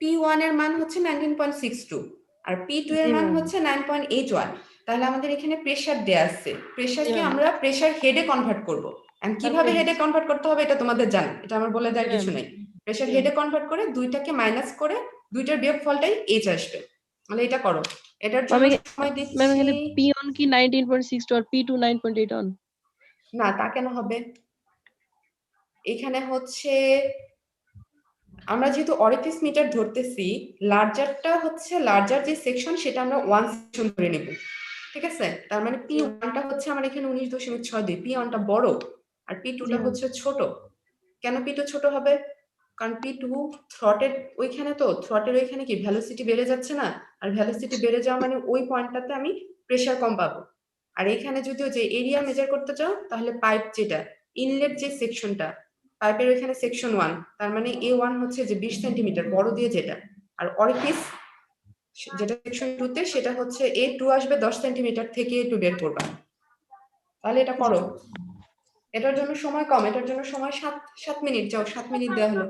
P1 এর মান হচ্ছে 19.62 আর P2 এর জি মান ম্যাম। হচ্ছে 9.81। তাহলে আমাদের এখানে প্রেসার দেয়া আছে, প্রেসারকে ম্যাম। আমরা প্রেসার হেডে কনভার্ট করব। এন্ড কিভাবে হেডে কনভার্ট করতে হবে এটা তোমাদের জানা, এটা আমার বলে দেওয়ার কিছু নেই। প্রেসার হেডে কনভার্ট করে দুইটাকে মাইনাস করে দুইটার বিয়োগফলটাই এইচ আসবে। মানে এটা করো, এটার জন্য সময় দিচ্ছি। ম্যাম এখানে P1 কি 19.62 আর P2 9.81? না, তা কেন হবে? এখানে হচ্ছে আমরা যেহেতু অরিফিস মিটার ধরতেছি, লার্জারটা হচ্ছে লার্জার যে সেকশন সেটা আমরা 1 সেকশন ধরে নেব, ঠিক আছে? তার মানে P1টা হচ্ছে আমার এখানে 19.62, P1 টা বড় আর P2টা হচ্ছে ছোট। কেন P2 ছোট হবে? কারণ P2 থ্রটের ওইখানে, তো থ্রটের ওইখানে কি ভেলোসিটি বেড়ে যাচ্ছে না, আর ভেলোসিটি বেড়ে যাওয়া মানে ওই পয়েন্টটাতে আমি প্রেসার কম পাবো। আর এখানে যদি যে এরিয়া মেজার করতে চাও, তাহলে পাইপ যেটা ইনলেট যে সেকশনটা, পাইপের ওইখানে সেকশন 1, তার মানে A1 হচ্ছে যে 20 সেন্টিমিটার বড় দিয়ে যেটা, আর অরিফিস যেটা সেকশন 2 তে সেটা হচ্ছে A2 আসবে 10 সেন্টিমিটার থেকে A2 বের করবা। তাহলে এটা করো, এটার জন্য সময় কম, এটার জন্য সময় 7 মিনিট, যাও 7 মিনিট দেওয়া হলো।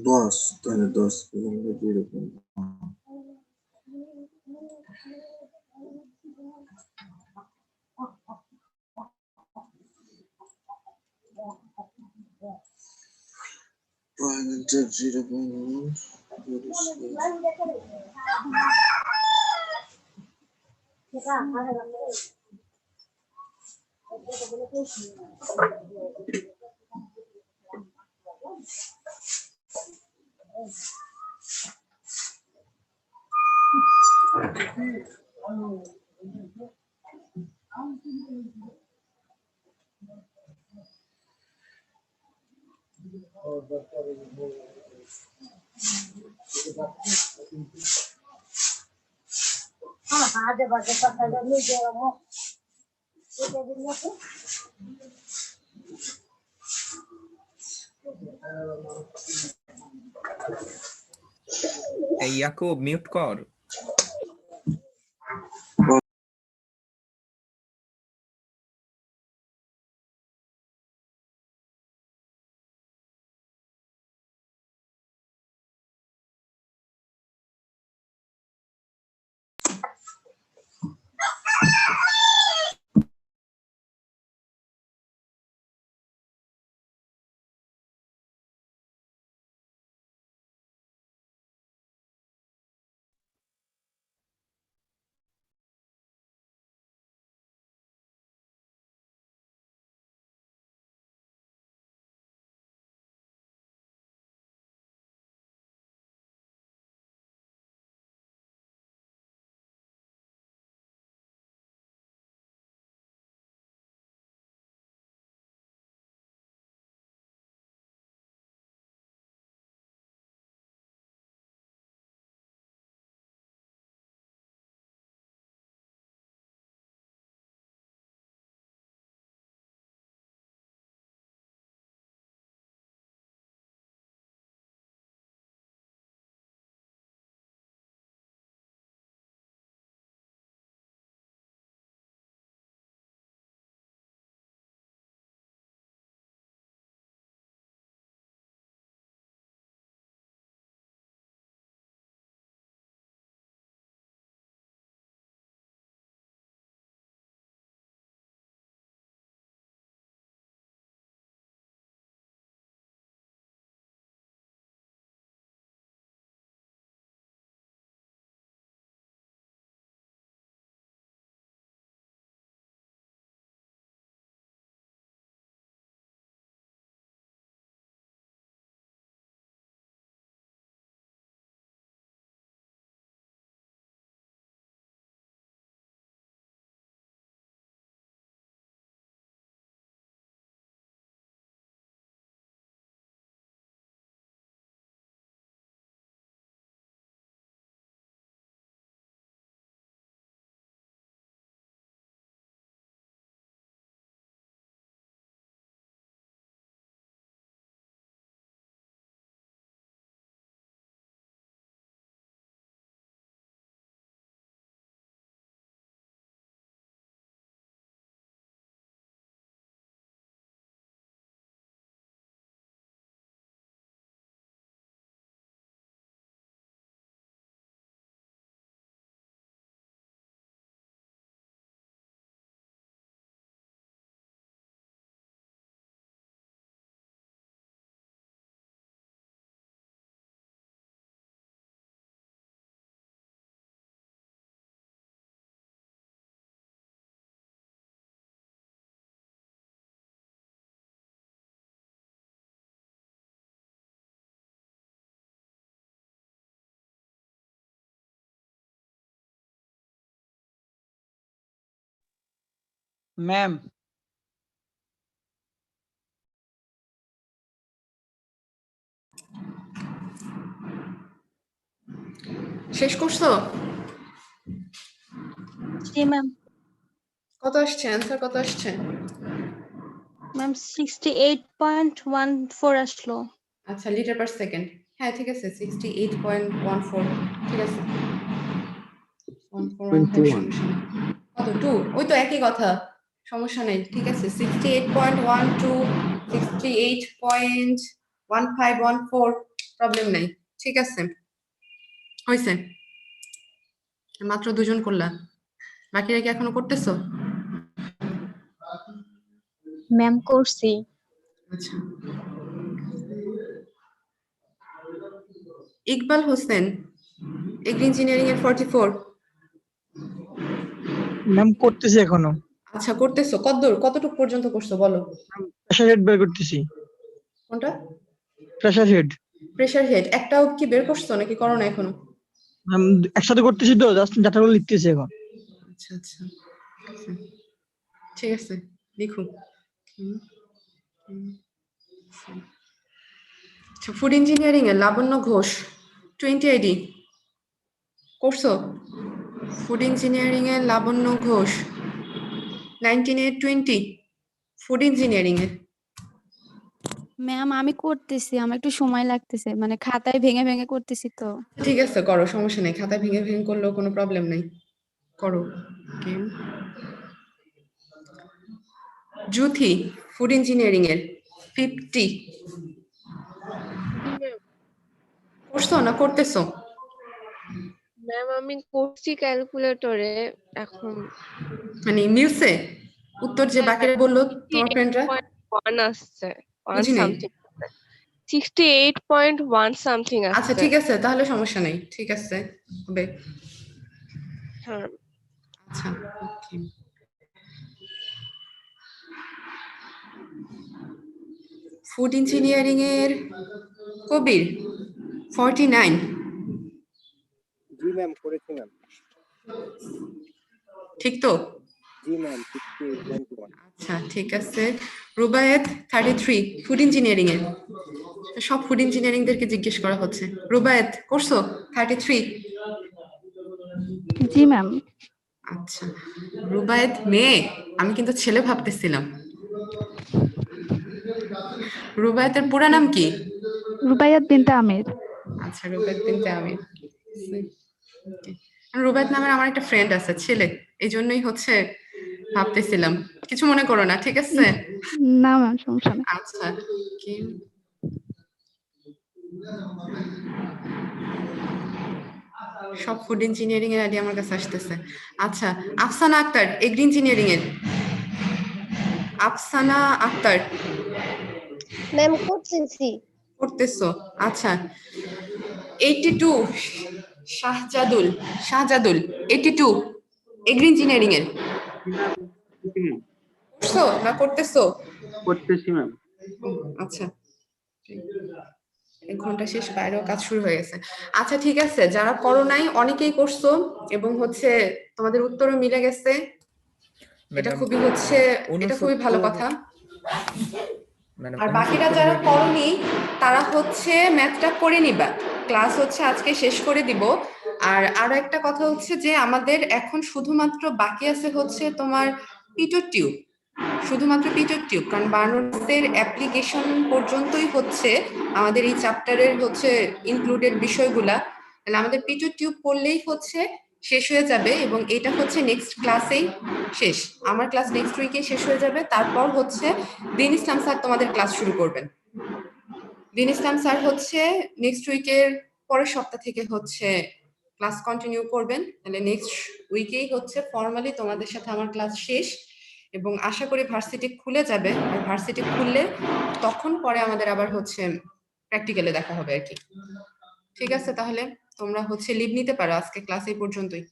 10, তাহলে 10 0.1। Pointer 0.1. এই ইয়াকুব মিউট কর। ম্যাম শেষ করছো? জি ম্যাম। কত আসছে অ্যান্সার, কত আসছে? ম্যাম 68.14 আসলো। আচ্ছা, লিটার পার সেকেন্ড। হ্যাঁ ঠিক আছে, 68.14, ঠিক আছে। 141 সমস্যা নেই। কত 2? ওই তো একই কথা, সমস্যা নেই, ঠিক আছে। 68.12, 68.1514, প্রবলেম নেই, ঠিক আছে। হয়েছে, মাত্র 2 জন করলাম, বাকিরা কি এখনো করতেছো? ম্যাম করছি। আচ্ছা, ইকবাল হোসেন, এগ্রি ইঞ্জিনিয়ারিং এর 44। ম্যাম করতেছি এখনো। আচ্ছা করতেছো, কতটুকু পর্যন্ত করছো বলো? প্রেসার হেড বের করতেছি। কোনটা? প্রেসার হেড প্রেসার হেড একটাও কি বের করছো নাকি করো না এখনো? ম্যাম একসাথে করতেছি তো, জাস্ট ডাটাগুলো লিখতেছি এখন। আচ্ছা আচ্ছা, ঠিক আছে লিখো। ফুড ইঞ্জিনিয়ারিং এ লাবণ্য ঘোষ 20 আইডি করছো? ফুড ইঞ্জিনিয়ারিং এ লাবণ্য ঘোষ 19/20 ফুড ইঞ্জিনিয়ারিং এ। ম্যাম আমি করতেছি, আমার একটু সময় লাগতেছে, মানে খাতায় ভেঙে ভেঙে করতেছি তো। ঠিক আছে করো, সমস্যা নেই, খাতা ভেঙে ভেঙে করলেও কোনো প্রবলেম নেই, করো। জুথি ফুড ইঞ্জিনিয়ারিং এর 50 করছো না করতেছো? ম্যাম আমি করছি ক্যালকুলেটরে, এখন মানে মিলছে উত্তর যে বাকিরা বললো তোমার ফ্রেন্ডরা? 1 আসছে, 1 বুঝি নাই। সামথিং, 68.1 সামথিং আচ্ছা আসছে। ঠিক আছে, তাহলে সমস্যা নেই, ঠিক আছে হবে। হ্যাঁ আচ্ছা ওকে। ফুড ইঞ্জিনিয়ারিং এর কবির 49। জি ম্যাম করেছি ম্যাম। ঠিক তো? জি ম্যাম 68.1। আচ্ছা ঠিক আছে। রুবায়েত 33 ফুড ইঞ্জিনিয়ারিং এর। সব ফুড ইঞ্জিনিয়ারিং দেরকে জিজ্ঞেস করা হচ্ছে। রুবায়েত করছো 33? জি ম্যাম। আচ্ছা, রুবায়েত মেয়ে, আমি কিন্তু ছেলে ভাবতেছিলাম। রুবায়েতের পুরা নাম কি? রুবাইয়াত বিনতে আমির। আচ্ছা, রুবায়েত বিনতে আমির। রুবায়েত নামের আমার একটা ফ্রেন্ড আছে, ছেলে, এই জন্যই হচ্ছে ভাবতেছিলাম, কিছু মনে করো না, ঠিক আছে। না ম্যাম সমস্যা নেই। আচ্ছা কি সব ফুড ইঞ্জিনিয়ারিং এর আইডি আমার কাছে আসতেছে। আচ্ছা, আফসানা আক্তার এগ্রি ইঞ্জিনিয়ারিং এর। আফসানা আক্তার ম্যাম করতেছি। করতেছো? আচ্ছা, 82 শাহজাদুল 82 এগ্রি ইঞ্জিনিয়ারিং এর। করছো না করতেছো? করতেছি ম্যাম। আচ্ছা, 1 ঘন্টা শেষ, বাইরেও কাজ শুরু হয়ে গেছে। আচ্ছা ঠিক আছে, যারা করো নাই অনেকেই করছো এবং হচ্ছে তোমাদের উত্তরও মিলে গেছে, এটা খুবই হচ্ছে, এটা খুবই ভালো কথা। আর বাকিরা যারা করনি তারা হচ্ছে ম্যাথটা করে নিবা, ক্লাস হচ্ছে আজকে শেষ করে দিব। আর আরো একটা কথা হচ্ছে যে আমাদের এখন শুধুমাত্র বাকি আছে হচ্ছে তোমার পিটর টিউব, শুধুমাত্র পিটর টিউব, কারণ বার্নসের অ্যাপ্লিকেশন পর্যন্তই হচ্ছে আমাদের এই চ্যাপ্টারের হচ্ছে ইনক্লুডেড বিষয়গুলা। তাহলে আমাদের পিটর টিউব পড়লেই হচ্ছে শেষ হয়ে যাবে এবং এটা হচ্ছে নেক্সট ক্লাসেই শেষ। আমার ক্লাস নেক্সট উইকে শেষ হয়ে যাবে, তারপর হচ্ছে দিন ইসলাম স্যার তোমাদের ক্লাস শুরু করবেন। দিন ইসলাম স্যার হচ্ছে নেক্সট উইকের পরের সপ্তাহ থেকে হচ্ছে ক্লাস কন্টিনিউ করবেন। তাহলে নেক্সট উইকেই হচ্ছে ফর্মালি তোমাদের সাথে আমার ক্লাস শেষ এবং আশা করি ভার্সিটি খুলে যাবে। আর ভার্সিটি খুললে তখন পরে আমাদের আবার হচ্ছে প্র্যাকটিক্যালে দেখা হবে আর কি। ঠিক আছে, তাহলে তোমরা হচ্ছে লিভ নিতে পারো, আজকে ক্লাস এই পর্যন্তই।